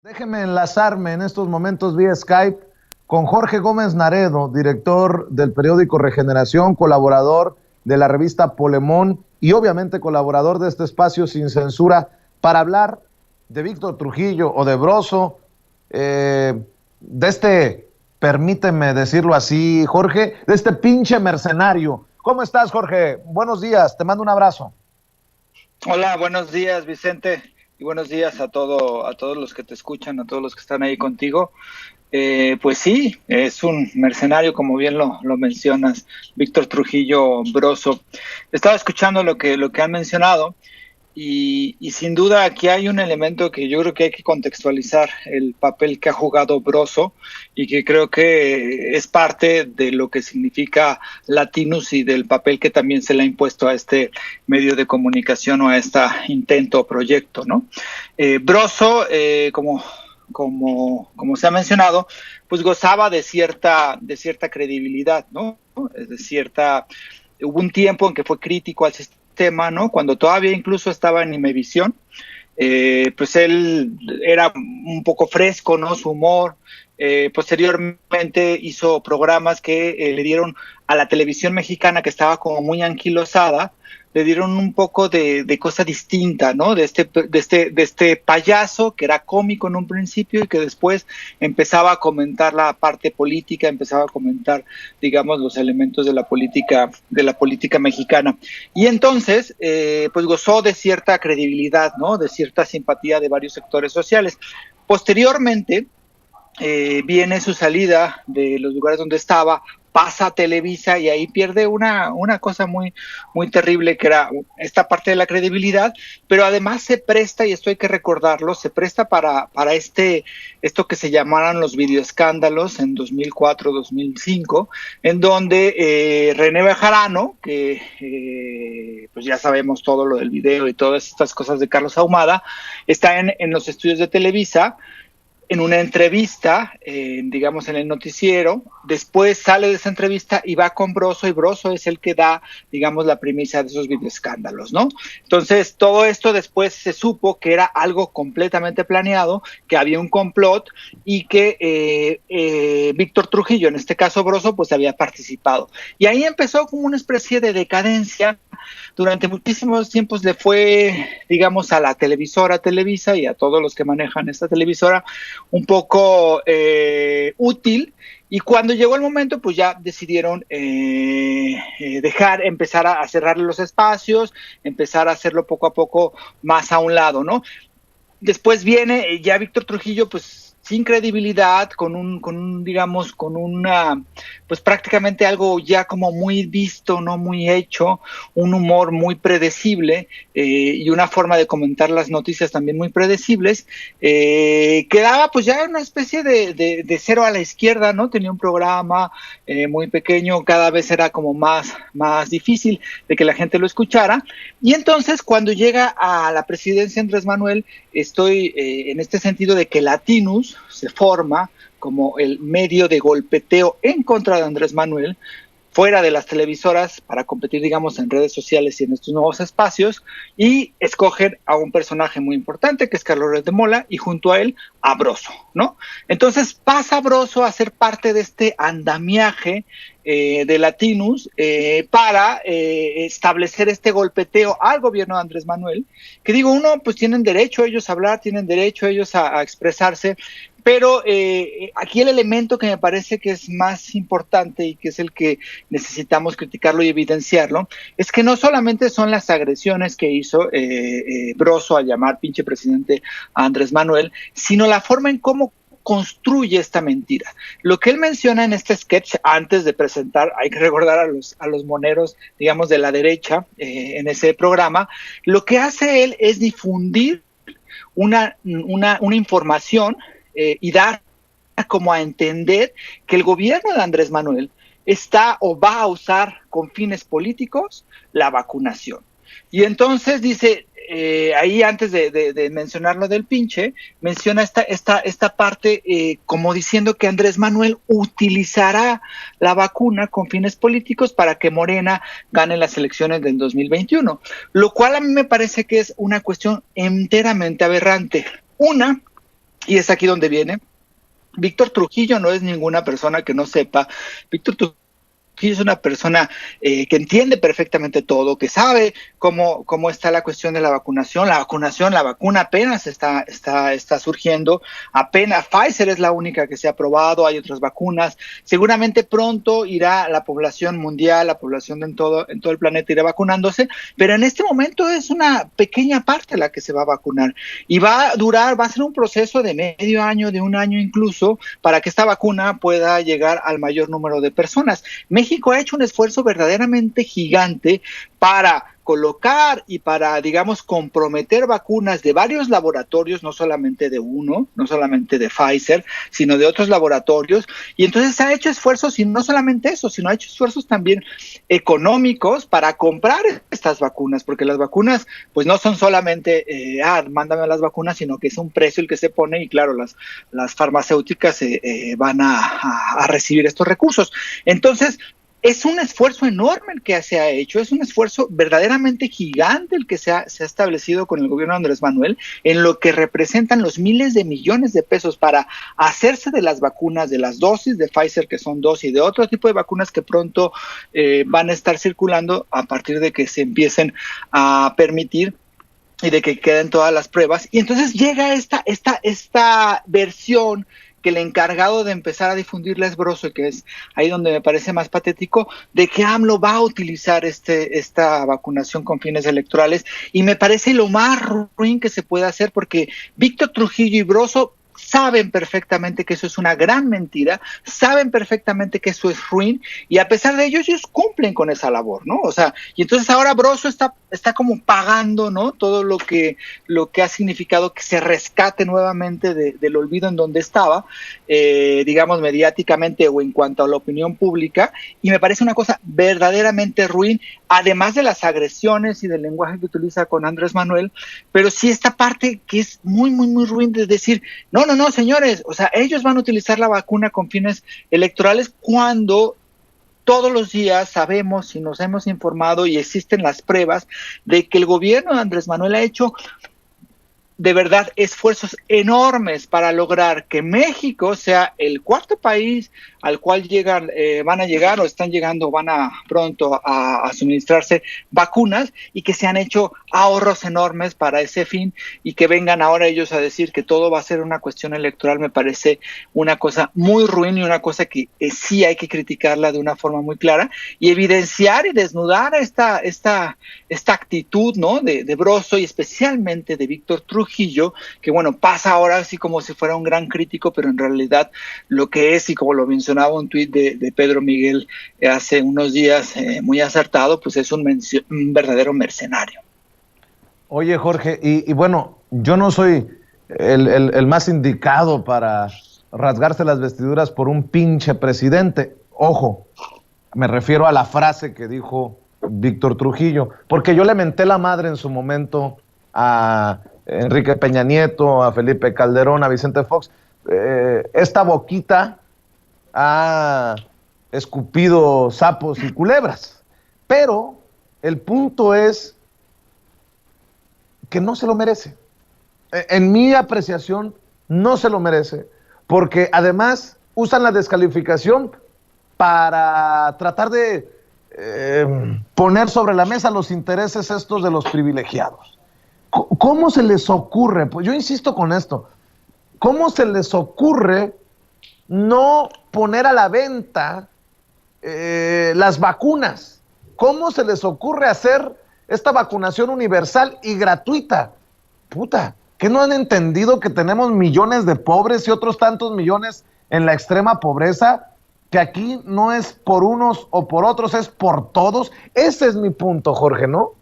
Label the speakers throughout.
Speaker 1: Déjeme enlazarme en estos momentos vía Skype con Jorge Gómez Naredo, director del periódico Regeneración, colaborador de la revista Polemón y obviamente colaborador de este espacio Sin Censura, para hablar de Víctor Trujillo o de Broso, de este, permíteme decirlo así, Jorge, de este pinche mercenario. ¿Cómo estás, Jorge? Buenos días, te mando un abrazo.
Speaker 2: Hola, buenos días, Vicente, y buenos días a todos los que te escuchan, a todos los que están ahí contigo. Pues sí, es un mercenario, como bien lo mencionas, Víctor Trujillo Broso. Estaba escuchando lo que han mencionado y sin duda aquí hay un elemento que yo creo que hay que contextualizar, el papel que ha jugado Broso y que creo que es parte de lo que significa Latinus y del papel que también se le ha impuesto a este medio de comunicación o a este intento o proyecto, ¿no? Broso, como se ha mencionado, pues gozaba de cierta credibilidad, ¿no? De cierta, hubo un tiempo en que fue crítico al sistema, ¿no? Cuando todavía incluso estaba en Imevisión, pues él era un poco fresco, ¿no? Su humor. Posteriormente hizo programas que le dieron a la televisión mexicana, que estaba como muy anquilosada, le dieron un poco de cosa distinta, ¿no? De este payaso que era cómico en un principio y que después empezaba a comentar la parte política, empezaba a comentar, digamos, los elementos de la política mexicana. Y entonces, pues gozó de cierta credibilidad, ¿no? De cierta simpatía de varios sectores sociales. Posteriormente, viene su salida de los lugares donde estaba, pasa a Televisa y ahí pierde una cosa muy terrible, que era esta parte de la credibilidad, pero además se presta, y esto hay que recordarlo, se presta para esto que se llamaran los videoescándalos en 2004-2005, en donde René Bejarano, que pues ya sabemos todo lo del video y todas estas cosas de Carlos Ahumada, está en los estudios de Televisa, en una entrevista, digamos en el noticiero, después sale de esa entrevista y va con Broso, y Broso es el que da, digamos, la premisa de esos videoescándalos, ¿no? Entonces, todo esto después se supo que era algo completamente planeado, que había un complot y que Víctor Trujillo, en este caso Broso, pues había participado. Y ahí empezó como una especie de decadencia. Durante muchísimos tiempos le fue, digamos, a la televisora Televisa y a todos los que manejan esta televisora un poco útil, y cuando llegó el momento pues ya decidieron empezar a cerrarle los espacios, empezar a hacerlo poco a poco más a un lado, ¿no? Después viene ya Víctor Trujillo, pues sin credibilidad, digamos, con una, pues prácticamente algo ya como muy visto, no muy hecho, un humor muy predecible, y una forma de comentar las noticias también muy predecibles, quedaba pues ya una especie de cero a la izquierda, ¿no? Tenía un programa muy pequeño, cada vez era como más difícil de que la gente lo escuchara, y entonces cuando llega a la presidencia Andrés Manuel, estoy en este sentido de que Latinus se forma como el medio de golpeteo en contra de Andrés Manuel, fuera de las televisoras, para competir, digamos, en redes sociales y en estos nuevos espacios, y escogen a un personaje muy importante, que es Carlos Red de Mola, y junto a él, a Broso, ¿no? Entonces pasa Broso a ser parte de este andamiaje de Latinus, para establecer este golpeteo al gobierno de Andrés Manuel, que digo, uno, pues tienen derecho ellos a hablar, tienen derecho ellos a expresarse, pero aquí el elemento que me parece que es más importante y que es el que necesitamos criticarlo y evidenciarlo, es que no solamente son las agresiones que hizo Broso al llamar pinche presidente a Andrés Manuel, sino la forma en cómo construye esta mentira. Lo que él menciona en este sketch, antes de presentar, hay que recordar a los moneros, digamos, de la derecha, en ese programa, lo que hace él es difundir una información, y dar como a entender que el gobierno de Andrés Manuel está o va a usar con fines políticos la vacunación. Y entonces dice, ahí antes de mencionar lo del pinche, menciona esta parte, como diciendo que Andrés Manuel utilizará la vacuna con fines políticos para que Morena gane las elecciones del 2021, lo cual a mí me parece que es una cuestión enteramente aberrante. Una, y es aquí donde viene. Víctor Trujillo no es ninguna persona que no sepa. Víctor Trujillo es una persona que entiende perfectamente todo, que sabe cómo está la cuestión de la vacunación. La vacuna apenas está surgiendo, apenas Pfizer es la única que se ha aprobado, hay otras vacunas. Seguramente pronto irá la población mundial, la población en todo el planeta irá vacunándose, pero en este momento es una pequeña parte la que se va a vacunar y va a ser un proceso de medio año, de un año incluso, para que esta vacuna pueda llegar al mayor número de personas. México ha hecho un esfuerzo verdaderamente gigante para colocar y para, digamos, comprometer vacunas de varios laboratorios, no solamente de uno, no solamente de Pfizer, sino de otros laboratorios, y entonces ha hecho esfuerzos, y no solamente eso, sino ha hecho esfuerzos también económicos para comprar estas vacunas, porque las vacunas, pues no son solamente, mándame las vacunas, sino que es un precio el que se pone, y claro, las farmacéuticas van a recibir estos recursos. Entonces, es un esfuerzo enorme el que se ha hecho, es un esfuerzo verdaderamente gigante el que se ha establecido con el gobierno de Andrés Manuel, en lo que representan los miles de millones de pesos para hacerse de las vacunas, de las dosis de Pfizer, que son dos, y de otro tipo de vacunas que pronto van a estar circulando a partir de que se empiecen a permitir y de que queden todas las pruebas. Y entonces llega esta versión que el encargado de empezar a difundirla es Broso, que es ahí donde me parece más patético, de que AMLO va a utilizar esta vacunación con fines electorales, y me parece lo más ruin que se puede hacer, porque Víctor Trujillo y Broso saben perfectamente que eso es una gran mentira, saben perfectamente que eso es ruin, y a pesar de ello, ellos cumplen con esa labor, ¿no? O sea, y entonces ahora Broso está como pagando, ¿no? Todo lo que ha significado que se rescate nuevamente del olvido en donde estaba, digamos, mediáticamente o en cuanto a la opinión pública, y me parece una cosa verdaderamente ruin, además de las agresiones y del lenguaje que utiliza con Andrés Manuel, pero sí esta parte que es muy, muy, muy ruin de decir, no, señores, o sea, ellos van a utilizar la vacuna con fines electorales cuando todos los días sabemos y nos hemos informado y existen las pruebas de que el gobierno de Andrés Manuel ha hecho de verdad esfuerzos enormes para lograr que México sea el cuarto país al cual van a llegar o están llegando, van a pronto a suministrarse vacunas, y que se han hecho ahorros enormes para ese fin, y que vengan ahora ellos a decir que todo va a ser una cuestión electoral. Me parece una cosa muy ruin y una cosa que sí hay que criticarla de una forma muy clara y evidenciar y desnudar esta actitud, ¿no? de Broso y especialmente de Víctor Trujillo, que bueno, pasa ahora así como si fuera un gran crítico, pero en realidad lo que es, y como lo mencionaba un tuit de Pedro Miguel hace unos días, muy acertado, pues es un verdadero mercenario.
Speaker 1: Oye, Jorge, y bueno, yo no soy el más indicado para rasgarse las vestiduras por un pinche presidente. Ojo, me refiero a la frase que dijo Víctor Trujillo, porque yo le menté la madre en su momento a Enrique Peña Nieto, a Felipe Calderón, a Vicente Fox. Esta boquita ha escupido sapos y culebras, pero el punto es que no se lo merece. En mi apreciación, no se lo merece, porque además usan la descalificación para tratar de poner sobre la mesa los intereses estos de los privilegiados. ¿Cómo se les ocurre? Pues yo insisto con esto, ¿cómo se les ocurre no poner a la venta las vacunas? ¿Cómo se les ocurre hacer esta vacunación universal y gratuita? Puta, ¿qué no han entendido que tenemos millones de pobres y otros tantos millones en la extrema pobreza? Que aquí no es por unos o por otros, es por todos. Ese es mi punto, Jorge, ¿no?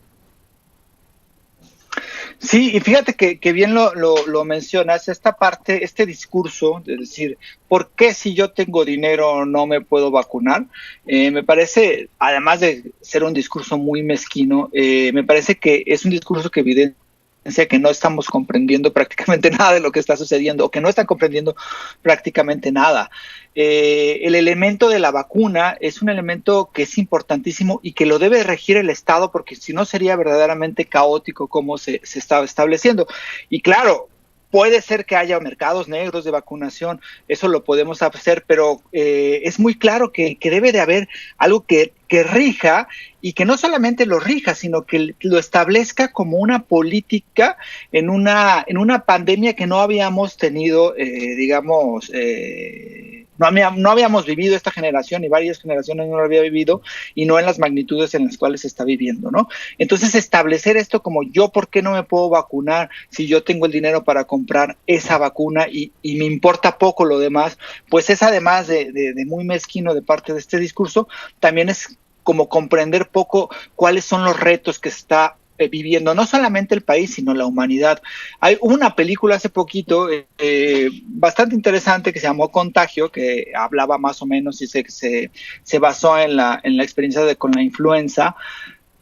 Speaker 2: Sí, y fíjate que bien lo mencionas, esta parte, este discurso de decir, ¿por qué si yo tengo dinero no me puedo vacunar? Me parece, además de ser un discurso muy mezquino, me parece que es un discurso que evidencia que no estamos comprendiendo prácticamente nada de lo que está sucediendo, o que no están comprendiendo prácticamente nada. El elemento de la vacuna es un elemento que es importantísimo y que lo debe regir el Estado, porque si no sería verdaderamente caótico como se estaba estableciendo. Y claro, Puede ser que haya mercados negros de vacunación, eso lo podemos hacer, pero es muy claro que debe de haber algo que rija, y que no solamente lo rija, sino que lo establezca como una política en una pandemia que no habíamos tenido, no habíamos vivido esta generación, y varias generaciones no lo había vivido, y no en las magnitudes en las cuales se está viviendo, ¿no? Entonces, establecer esto como yo, ¿por qué no me puedo vacunar si yo tengo el dinero para comprar esa vacuna y me importa poco lo demás? Pues es, además de muy mezquino de parte de este discurso, también es como comprender poco cuáles son los retos que está viviendo no solamente el país, sino la humanidad. Hay una película hace poquito bastante interesante que se llamó Contagio, que hablaba más o menos y se basó en la experiencia con la influenza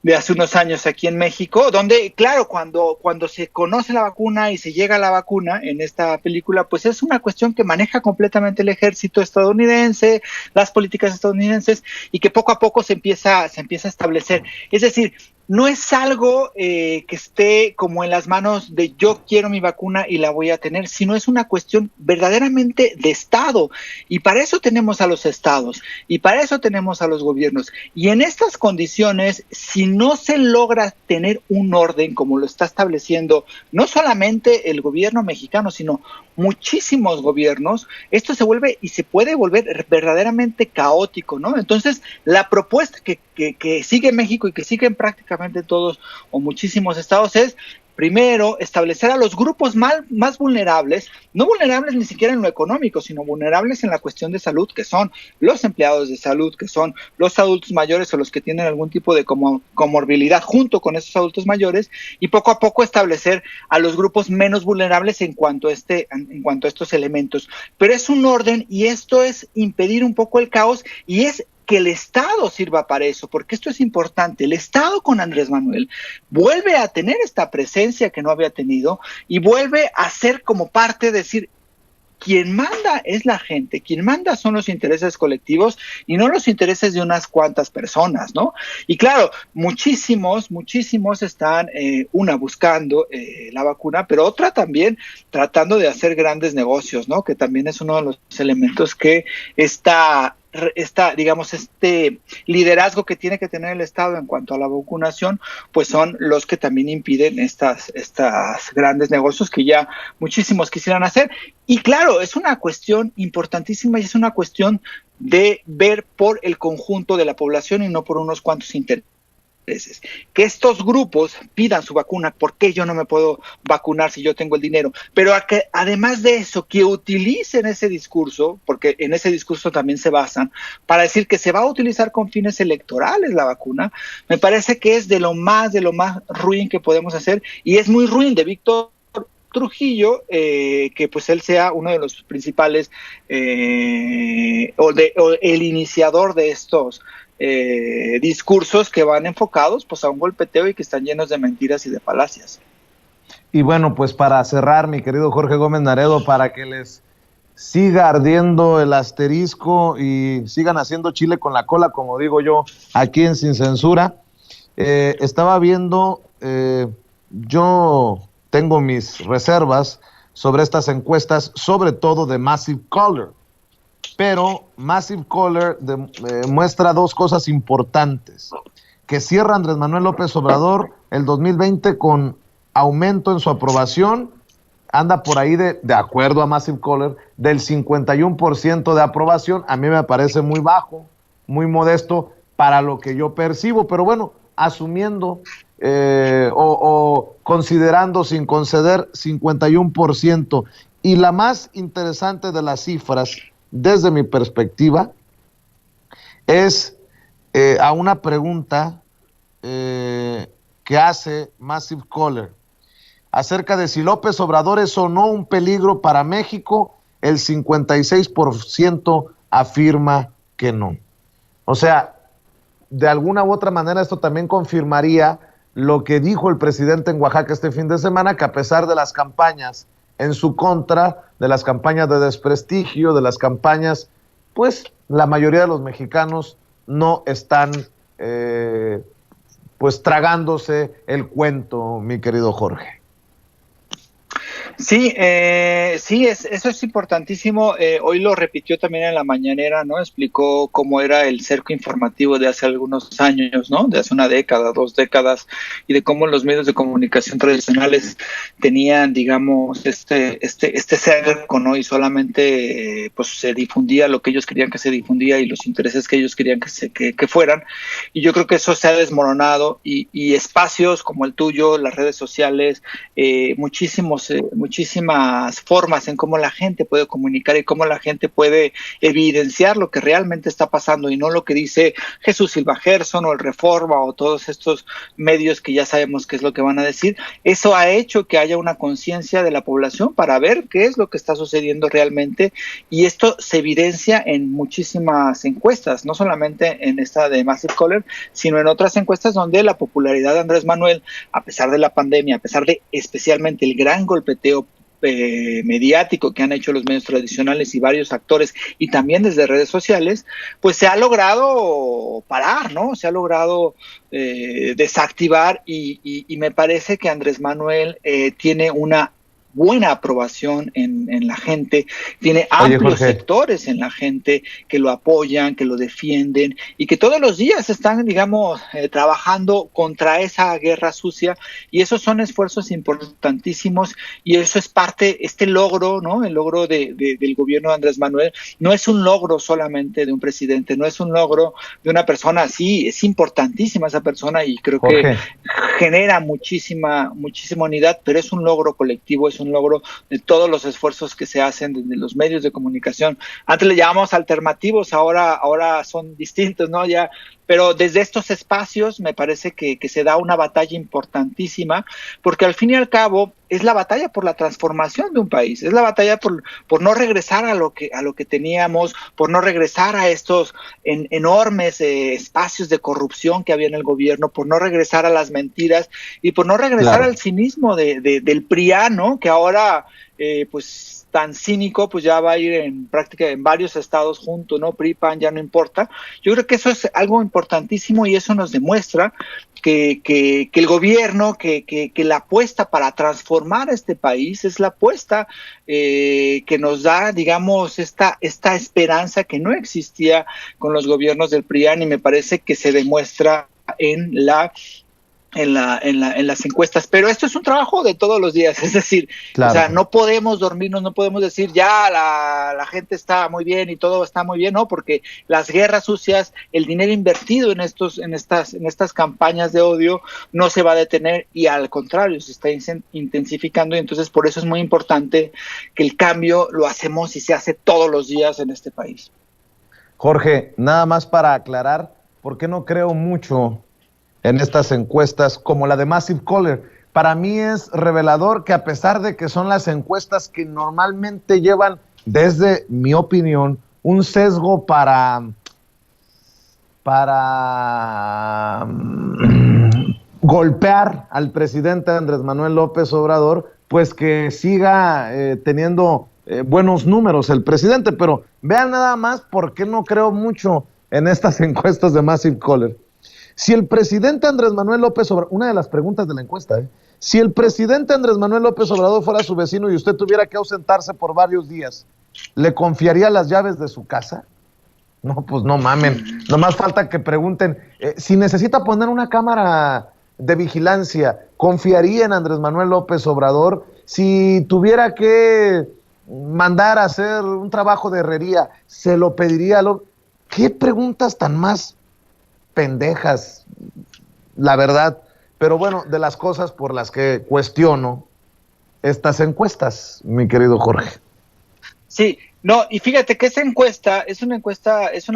Speaker 2: de hace unos años aquí en México, donde, claro, cuando se conoce la vacuna y se llega a la vacuna en esta película, pues es una cuestión que maneja completamente el ejército estadounidense, las políticas estadounidenses, y que poco a poco se empieza a establecer. Es decir, no es algo que esté como en las manos de yo quiero mi vacuna y la voy a tener, sino es una cuestión verdaderamente de Estado, y para eso tenemos a los estados, y para eso tenemos a los gobiernos, y en estas condiciones, si no se logra tener un orden como lo está estableciendo no solamente el gobierno mexicano, sino muchísimos gobiernos, esto se vuelve y se puede volver verdaderamente caótico, ¿no? Entonces, la propuesta que sigue México y que siguen prácticamente todos o muchísimos estados es, primero, establecer a los grupos más vulnerables, no vulnerables ni siquiera en lo económico, sino vulnerables en la cuestión de salud, que son los empleados de salud, que son los adultos mayores o los que tienen algún tipo de comorbilidad junto con esos adultos mayores, y poco a poco establecer a los grupos menos vulnerables en cuanto a estos elementos. Pero es un orden, y esto es impedir un poco el caos, y es que el Estado sirva para eso, porque esto es importante. El Estado con Andrés Manuel vuelve a tener esta presencia que no había tenido, y vuelve a ser como parte de decir, quien manda es la gente, quien manda son los intereses colectivos y no los intereses de unas cuantas personas, ¿no? Y claro, muchísimos están, buscando la vacuna, pero otra también tratando de hacer grandes negocios, ¿no? Que también es uno de los elementos que digamos, este liderazgo que tiene que tener el Estado en cuanto a la vacunación, pues son los que también impiden estas grandes negocios que ya muchísimos quisieran hacer. Y claro, es una cuestión importantísima, y es una cuestión de ver por el conjunto de la población y no por unos cuantos intereses. Que estos grupos pidan su vacuna, ¿por qué yo no me puedo vacunar si yo tengo el dinero? Pero además de eso, que utilicen ese discurso, porque en ese discurso también se basan, para decir que se va a utilizar con fines electorales la vacuna, me parece que es de lo más ruin que podemos hacer, y es muy ruin de Víctor Trujillo, que pues él sea uno de los principales o el iniciador de estos discursos que van enfocados pues a un golpeteo y que están llenos de mentiras y de falacias.
Speaker 1: Y bueno, pues para cerrar, mi querido Jorge Gómez Naredo, para que les siga ardiendo el asterisco y sigan haciendo chile con la cola, como digo yo, aquí en Sin Censura, estaba viendo, yo tengo mis reservas sobre estas encuestas, sobre todo de Massive Caller. Pero Massive Caller muestra dos cosas importantes: que cierra Andrés Manuel López Obrador el 2020 con aumento en su aprobación, anda por ahí de acuerdo a Massive Caller, del 51% de aprobación. A mí me parece muy bajo, muy modesto para lo que yo percibo, pero bueno, asumiendo o considerando sin conceder 51%. Y la más interesante de las cifras, desde mi perspectiva, es a una pregunta que hace Massive Caller acerca de si López Obrador es o no un peligro para México. El 56% afirma que no. O sea, de alguna u otra manera esto también confirmaría lo que dijo el presidente en Oaxaca este fin de semana, que a pesar de las campañas en su contra, de las campañas de desprestigio, de las campañas, pues la mayoría de los mexicanos no están pues tragándose el cuento, mi querido Jorge.
Speaker 2: Sí, eso es importantísimo. Hoy lo repitió también en la mañanera, ¿no? Explicó cómo era el cerco informativo de hace algunos años, ¿no? De hace una década, 2 décadas, y de cómo los medios de comunicación tradicionales tenían, digamos, este cerco, ¿no? Y solamente, pues, se difundía lo que ellos querían que se difundía y los intereses que ellos querían que fueran. Y yo creo que eso se ha desmoronado y espacios como el tuyo, las redes sociales, muchísimas formas en cómo la gente puede comunicar y cómo la gente puede evidenciar lo que realmente está pasando y no lo que dice Jesús Silva Gerson o el Reforma o todos estos medios que ya sabemos qué es lo que van a decir. Eso ha hecho que haya una conciencia de la población para ver qué es lo que está sucediendo realmente, y esto se evidencia en muchísimas encuestas, no solamente en esta de Massive Caller, sino en otras encuestas donde la popularidad de Andrés Manuel, a pesar de la pandemia, a pesar de especialmente el gran golpeteo mediático que han hecho los medios tradicionales y varios actores y también desde redes sociales, pues se ha logrado parar, ¿no? Se ha logrado desactivar y me parece que Andrés Manuel tiene una buena aprobación en la gente, tiene amplios sectores en la gente que lo apoyan, que lo defienden y que todos los días están, digamos, trabajando contra esa guerra sucia, y esos son esfuerzos importantísimos y eso es parte, este logro, ¿no? El logro del gobierno de Andrés Manuel no es un logro solamente de un presidente, no es un logro de una persona, sí, es importantísima esa persona y creo que genera muchísima unidad, pero es un logro colectivo, es un logro de todos los esfuerzos que se hacen desde los medios de comunicación. Antes le llamamos alternativos, ahora son distintos, ¿no? Ya, pero desde estos espacios me parece que se da una batalla importantísima, porque al fin y al cabo es la batalla por la transformación de un país, es la batalla por no regresar a lo que teníamos, por no regresar a estos enormes espacios de corrupción que había en el gobierno, por no regresar a las mentiras y por no regresar al cinismo del PRIAN, ¿no? Que ahora pues tan cínico, pues ya va a ir en práctica en varios estados junto, ¿no? PRI, PAN, ya no importa. Yo creo que eso es algo importantísimo y eso nos demuestra que el gobierno, que la apuesta para transformar este país es la apuesta que nos da, digamos, esta esperanza que no existía con los gobiernos del PRIAN, y me parece que se demuestra en las encuestas, pero esto es un trabajo de todos los días, es decir, o sea, no podemos dormirnos, no podemos decir ya la gente está muy bien y todo está muy bien, no, porque las guerras sucias, el dinero invertido en estas campañas de odio no se va a detener y al contrario, se está intensificando, y entonces por eso es muy importante que el cambio lo hacemos y se hace todos los días en este país.
Speaker 1: Jorge, nada más para aclarar, ¿por qué no creo mucho en estas encuestas como la de Massive Caller? Para mí es revelador que a pesar de que son las encuestas que normalmente llevan, desde mi opinión, un sesgo para golpear al presidente Andrés Manuel López Obrador, pues que siga teniendo buenos números el presidente. Pero vean nada más por qué no creo mucho en estas encuestas de Massive Caller. Si el presidente Andrés Manuel López Obrador, una de las preguntas de la encuesta, si el presidente Andrés Manuel López Obrador fuera su vecino y usted tuviera que ausentarse por varios días, ¿le confiaría las llaves de su casa? No, pues no mamen, nomás falta que pregunten, si necesita poner una cámara de vigilancia, ¿confiaría en Andrés Manuel López Obrador? Si tuviera que mandar a hacer un trabajo de herrería, ¿se lo pediría? ¿Qué preguntas tan más pendejas, la verdad? Pero bueno, de las cosas por las que cuestiono estas encuestas, mi querido Jorge.
Speaker 2: Sí, no, y fíjate que esa encuesta, es una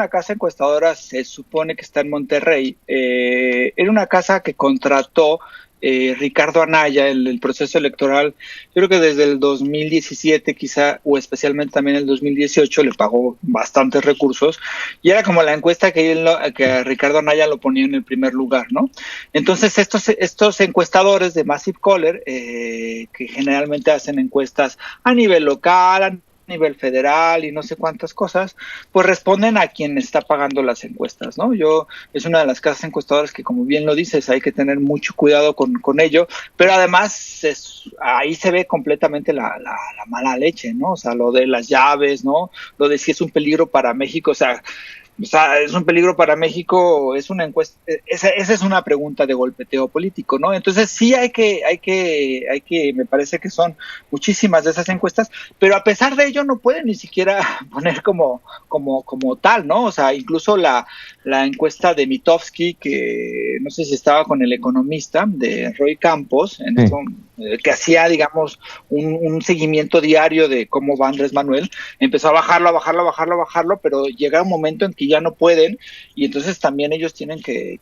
Speaker 2: casa encuestadora, se supone que está en Monterrey, era una casa que contrató Ricardo Anaya en el proceso electoral, yo creo que desde el 2017 quizá, o especialmente también el 2018, le pagó bastantes recursos, y era como la encuesta que Ricardo Anaya lo ponía en el primer lugar, ¿no? Entonces estos encuestadores de Massive Caller, que generalmente hacen encuestas a nivel local, a nivel federal y no sé cuántas cosas, pues responden a quien está pagando las encuestas, ¿no? Es una de las casas encuestadoras que, como bien lo dices, hay que tener mucho cuidado con ello, pero además ahí se ve completamente la mala leche, ¿no? O sea, lo de las llaves, ¿no? Lo de si es un peligro para México, o sea, es un peligro para México, es una encuesta, esa es una pregunta de golpeteo político, ¿no? Entonces sí me parece que son muchísimas de esas encuestas, pero a pesar de ello no pueden ni siquiera poner como tal, ¿no? O sea, incluso la encuesta de Mitofsky, que no sé si estaba con El Economista, de Roy Campos, en esto, que hacía, digamos, un seguimiento diario de cómo va Andrés Manuel, empezó a bajarlo, pero llega un momento en que ya no pueden, y entonces también ellos tienen que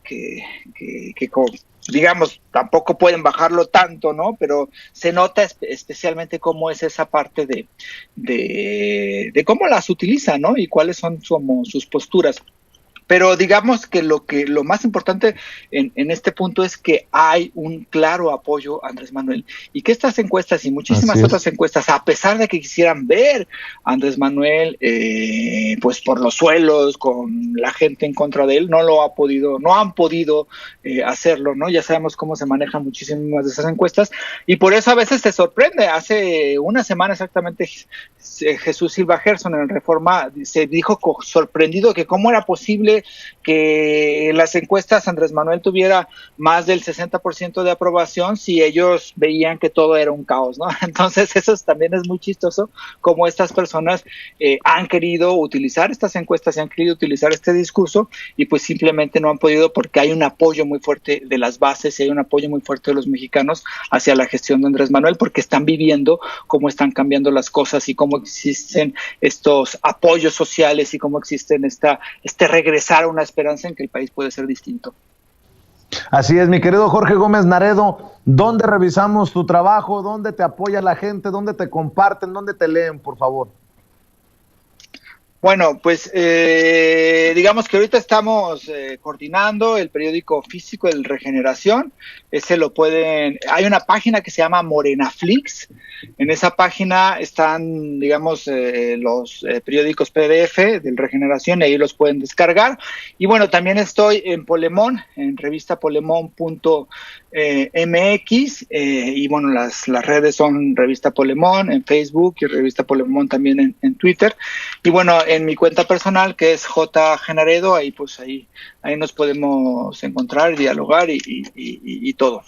Speaker 2: digamos, tampoco pueden bajarlo tanto, ¿no? Pero se nota especialmente cómo es esa parte de cómo las utilizan, ¿no? Y cuáles son sus posturas. Pero digamos que lo más importante en este punto es que hay un claro apoyo a Andrés Manuel, y que estas encuestas y muchísimas otras encuestas, a pesar de que quisieran ver a Andrés Manuel pues por los suelos, con la gente en contra de él, no han podido hacerlo, ¿no? Ya sabemos cómo se manejan muchísimas de esas encuestas, y por eso a veces te sorprende. Hace una semana exactamente Jesús Silva Gerson en Reforma se dijo sorprendido que cómo era posible que en las encuestas Andrés Manuel tuviera más del 60% de aprobación si ellos veían que todo era un caos, ¿no? Entonces eso también es muy chistoso, cómo estas personas han querido utilizar estas encuestas y han querido utilizar este discurso, y pues simplemente no han podido, porque hay un apoyo muy fuerte de las bases y hay un apoyo muy fuerte de los mexicanos hacia la gestión de Andrés Manuel, porque están viviendo cómo están cambiando las cosas y cómo existen estos apoyos sociales y cómo existen este regresar a una esperanza en que el país puede ser distinto.
Speaker 1: Así es, mi querido Jorge Gómez Naredo, ¿dónde revisamos tu trabajo? ¿Dónde te apoya la gente? ¿Dónde te comparten? ¿Dónde te leen, por favor?
Speaker 2: Bueno, pues digamos que ahorita estamos coordinando el periódico físico El Regeneración. Hay una página que se llama Morenaflix. En esa página están, digamos, los periódicos PDF del Regeneración, y ahí los pueden descargar. Y bueno, también estoy en Polemón, en revista Polemón.mx, y bueno, las redes son Revista Polemón en Facebook y Revista Polemón también en Twitter. Y bueno, en mi cuenta personal, que es J. Genaredo, ahí nos podemos encontrar, dialogar y todo.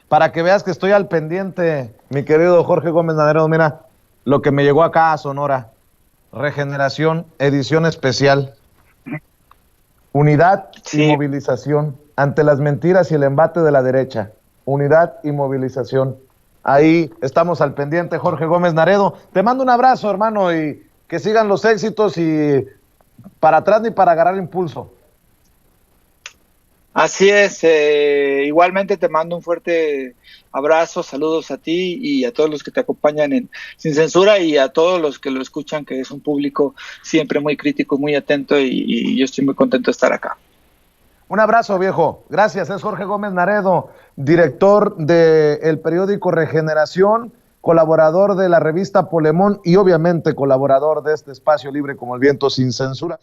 Speaker 1: Para que veas que estoy al pendiente, mi querido Jorge Gómez Naredo, mira lo que me llegó acá a Sonora. Regeneración, edición especial. Unidad y movilización ante las mentiras y el embate de la derecha. Unidad y movilización. Ahí estamos al pendiente, Jorge Gómez Naredo. Te mando un abrazo, hermano, y que sigan los éxitos, y para atrás ni para agarrar impulso.
Speaker 2: Así es, igualmente te mando un fuerte abrazo, saludos a ti y a todos los que te acompañan en Sin Censura, y a todos los que lo escuchan, que es un público siempre muy crítico, muy atento, y yo estoy muy contento de estar acá.
Speaker 1: Un abrazo, viejo. Gracias. Es Jorge Gómez Naredo, director del periódico Regeneración, colaborador de la revista Polemón y obviamente colaborador de este espacio libre como el viento Sin Censura.